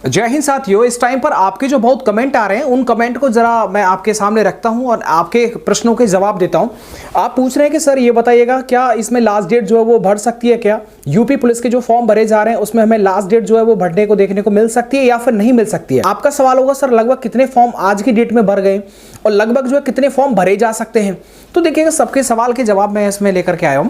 जय हिंद साथियों, इस टाइम पर आपके जो बहुत कमेंट आ रहे हैं उन कमेंट को जरा मैं आपके सामने रखता हूं और आपके प्रश्नों के जवाब देता हूं। आप पूछ रहे हैं कि सर ये बताइएगा क्या इसमें लास्ट डेट जो है वो बढ़ सकती है क्या? यूपी पुलिस के जो फॉर्म भरे जा रहे हैं उसमें हमें लास्ट डेट जो है वो बढ़ने को देखने को मिल सकती है या फिर नहीं मिल सकती है? आपका सवाल होगा सर लगभग कितने फॉर्म आज की डेट में भर गए और लगभग जो है कितने फॉर्म भरे जा सकते हैं? तो देखिएगा सबके सवाल के जवाब मैं इसमें लेकर के आया हूं,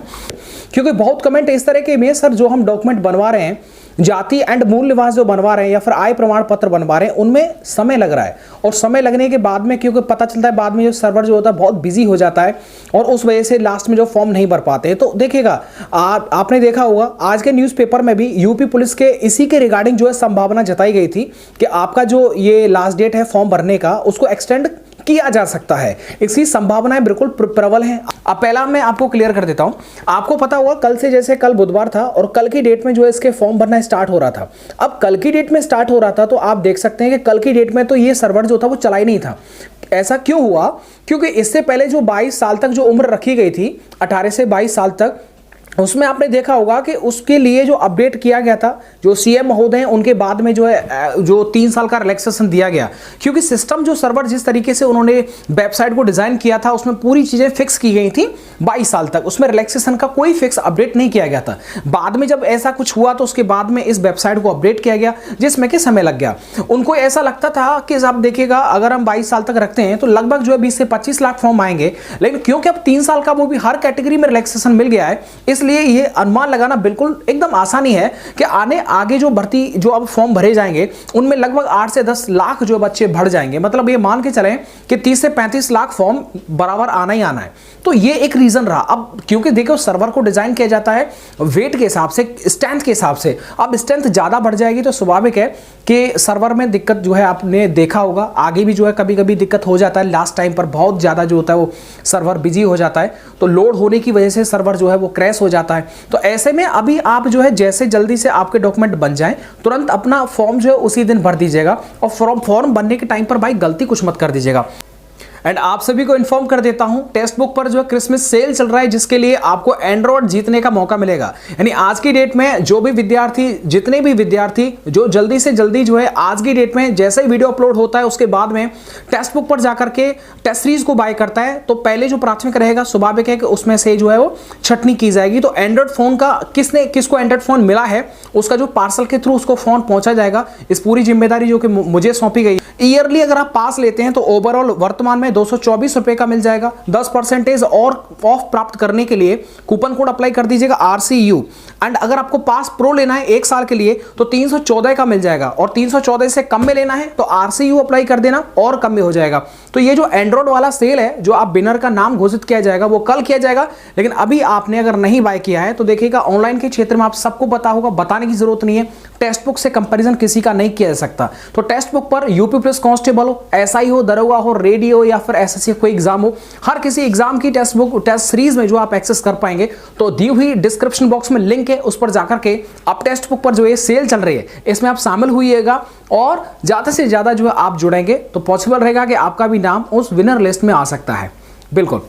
क्योंकि बहुत कमेंट इस तरह के में सर जो हम डॉक्यूमेंट बनवा रहे हैं, जाति एंड मूल निवास जो बनवा रहे हैं या फिर आय प्रमाण पत्र बनवा रहे हैं, उनमें समय लग रहा है और समय लगने के बाद में क्योंकि पता चलता है बाद में जो सर्वर जो होता है बहुत बिजी हो जाता है और उस वजह से लास्ट में जो फॉर्म नहीं भर पाते हैं। तो देखिएगा आपने देखा होगा आज के न्यूज़पेपर में भी यूपी पुलिस के इसी के रिगार्डिंग जो है संभावना जताई गई थी कि आपका जो ये लास्ट डेट है फॉर्म भरने का उसको एक्सटेंड किया जा सकता है। इसकी संभावनाएं बिल्कुल प्रबल हैं। अब पहला मैं आपको क्लियर कर देता हूं। आपको पता होगा कल से, जैसे कल बुधवार था और कल की डेट में जो है इसके फॉर्म भरना स्टार्ट हो रहा था। अब कल की डेट में स्टार्ट हो रहा था तो आप देख सकते हैं कि कल की डेट में तो ये सर्वर जो था वो चला ही नहीं था। ऐसा क्यों हुआ? क्योंकि इससे पहले जो 22 साल तक जो उम्र रखी गई थी, 18 से 22 साल तक, उसमें आपने देखा होगा कि उसके लिए जो अपडेट किया गया था, जो सीएम महोदय हैं उनके बाद में जो है जो 3 साल का रिलैक्सेशन दिया गया, क्योंकि सिस्टम जो सर्वर जिस तरीके से उन्होंने वेबसाइट को डिजाइन किया था उसमें पूरी चीजें फिक्स की गई थी 22 साल तक, उसमें रिलैक्सेशन का कोई फिक्स अपडेट नहीं किया गया था। बाद में जब ऐसा कुछ हुआ तो उसके बाद में इस वेबसाइट को अपडेट किया गया जिसमें कि समय लग गया। उनको ऐसा लगता था कि आप देखिएगा अगर हम 22 साल तक रखते हैं तो लगभग जो है 20 से 25 लाख फॉर्म आएंगे, लेकिन क्योंकि अब 3 साल का वो भी हर कैटेगरी में रिलैक्सेशन मिल गया है, इसलिए ये अनुमान लगाना बिल्कुल एकदम आसानी है कि आगे जो भर्ती जो अब फॉर्म भरे जाएंगे उनमें लगभग 8 से 10 लाख जो बच्चे भर जाएंगे। मतलब ये मान के चलें कि 30 से 35 लाख फॉर्म बराबर आना ही आना है। तो ये एक रीजन रहा। अब क्योंकि देखो सर्वर को डिजाइन किया जाता है वेट के हिसाब से, स्ट्रेंथ के हिसाब से। अब स्ट्रेंथ ज्यादा बढ़ जाएगी तो स्वाभाविक है कि सर्वर में दिक्कत जो है आपने देखा होगा, आगे भी जो है कभी कभी दिक्कत हो जाता है। लास्ट टाइम पर बहुत ज्यादा जो होता है वो सर्वर बिजी हो जाता है, तो लोड होने की वजह से सर्वर जो है वो क्रैश हो जाता है। तो ऐसे में अभी आप जो है जैसे जल्दी से आपके डॉक्यूमेंट बन जाएं तुरंत अपना फॉर्म जो है उसी दिन भर दीजिएगा और फॉर्म बनने के टाइम पर भाई गलती कुछ मत कर दीजिएगा। एंड आप सभी को इन्फॉर्म कर देता हूं टेक्स्ट बुक पर जो है क्रिसमस सेल चल रहा है जिसके लिए आपको एंड्रॉइड जीतने का मौका मिलेगा। यानी आज की डेट में जो भी विद्यार्थी, जितने भी विद्यार्थी जो जल्दी से जल्दी जो है आज की डेट में जैसे ही वीडियो अपलोड होता है उसके बाद में टेक्स्ट बुक पर जाकर के टेस्ट सीरीज को बाय करता है तो पहले जो प्राथमिक रहेगा स्वाभाविक है कि उसमें से जो है वो छटनी की जाएगी। तो एंड्रॉइड फोन का किसको एंड्रॉइड फोन मिला है उसका जो पार्सल के थ्रू उसको फोन पहुंचा जाएगा। इस पूरी जिम्मेदारी जो कि मुझे सौंपी गई। ईयरली अगर आप पास लेते हैं तो ओवरऑल वर्तमान में 224 रुपए का मिल जाएगा। 10% और ऑफ प्राप्त करने के लिए कूपन कोड अप्लाई कर दीजिएगा RCU। एंड अगर आपको पास प्रो लेना है 1 साल के लिए तो 314 का मिल जाएगा और 314 से कम में लेना है तो RCU अप्लाई कर देना और कम में हो जाएगा। तो ये जो एंड्रॉइड वाला सेल है जो आप विनर का नाम घोषित किया जाएगा वो कल किया जाएगा, लेकिन अभी आपने अगर नहीं बाय किया है तो देखिएगा ऑनलाइन के क्षेत्र में आप सबको पता होगा, बताने की जरूरत नहीं है। टेक्स्ट बुक से कंपैरिजन किसी का नहीं किया जा सकता। तो टेक्स्ट बुक पर यूपी पुलिस कांस्टेबल हो, SI हो, दरोगा हो, रेडी हो या फिर SSC कोई एग्जाम हो, हर किसी एग्जाम की टेक्स्ट बुक टेस्ट सीरीज में जो आप एक्सेस कर पाएंगे। तो दी हुई डिस्क्रिप्शन बॉक्स में लिंक है, उस पर जाकर के आप टेक्स्ट बुक पर जो ये सेल चल रही है इसमें आप शामिल हुइएगा और ज्यादा से ज्यादा जो है आप जुड़ेंगे तो पॉसिबल रहेगा कि आपका भी नाम उस विनर लिस्ट में आ सकता है। बिल्कुल।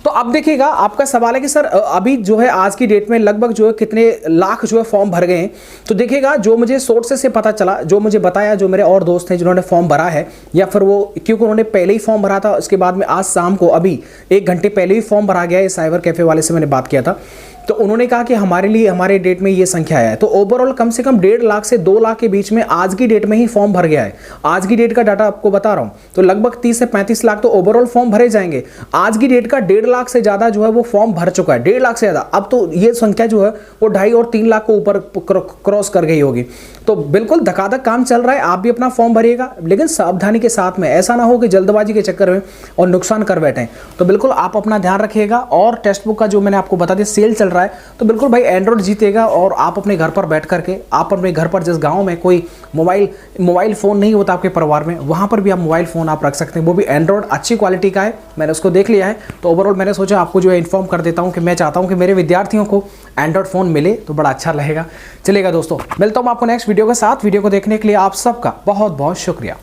तो अब देखिएगा आपका सवाल है कि सर अभी जो है आज की डेट में लगभग जो है कितने लाख जो है फॉर्म भर गए हैं। तो देखिएगा जो मुझे सोर्सेस से पता चला, जो मुझे बताया, जो मेरे और दोस्त हैं जिन्होंने फॉर्म भरा है या फिर वो क्योंकि उन्होंने पहले ही फॉर्म भरा था, उसके बाद में आज शाम को अभी 1 घंटे पहले ही फॉर्म भरा गया है। साइबर कैफे वाले से मैंने बात किया था तो उन्होंने कहा कि हमारे लिए हमारे डेट में ये संख्या है। तो ओवरऑल कम से कम 1.5 लाख से 2 लाख के बीच में आज की डेट में ही फॉर्म भर गया है। आज की डेट का डाटा आपको बता रहा हूं तो लगभग 30 से 35 लाख तो ओवरऑल फॉर्म भरे जाएंगे। आज की डेट का 1.5 लाख से ज्यादा जो है वो फॉर्म भर चुका है, 1.5 लाख से ज्यादा। अब तो ये संख्या जो है वो 2.5 और 3 लाख को ऊपर क्रॉस कर गई होगी। तो बिल्कुल धकाधक काम चल रहा है। आप भी अपना फॉर्म भरिएगा लेकिन सावधानी के साथ में, ऐसा ना हो कि जल्दबाजी के चक्कर में और नुकसान कर बैठे। तो बिल्कुल आप अपना ध्यान रखिएगा। और टेक्स्ट बुक का जो मैंने आपको बता दिया सेल चल रहा है तो बिल्कुल भाई एंड्रॉइड जीतेगा। और आप अपने घर पर बैठ करके, आप अपने घर पर जिस गांव में कोई मोबाइल फोन नहीं होता आपके परिवार में, वहां पर भी आप मोबाइल फोन आप रख सकते हैं, वो भी एंड्रॉइड अच्छी क्वालिटी का है। मैंने उसको देख लिया है तो ओवरऑल मैंने सोचा आपको जो है इन्फॉर्म कर देता हूं कि मैं चाहता हूं कि मेरे विद्यार्थियों को एंड्रॉइड फोन मिले तो बड़ा अच्छा रहेगा। चलेगा दोस्तों, मिलता हूं आपको नेक्स्ट वीडियो के साथ। वीडियो को देखने के लिए आप सबका बहुत बहुत शुक्रिया।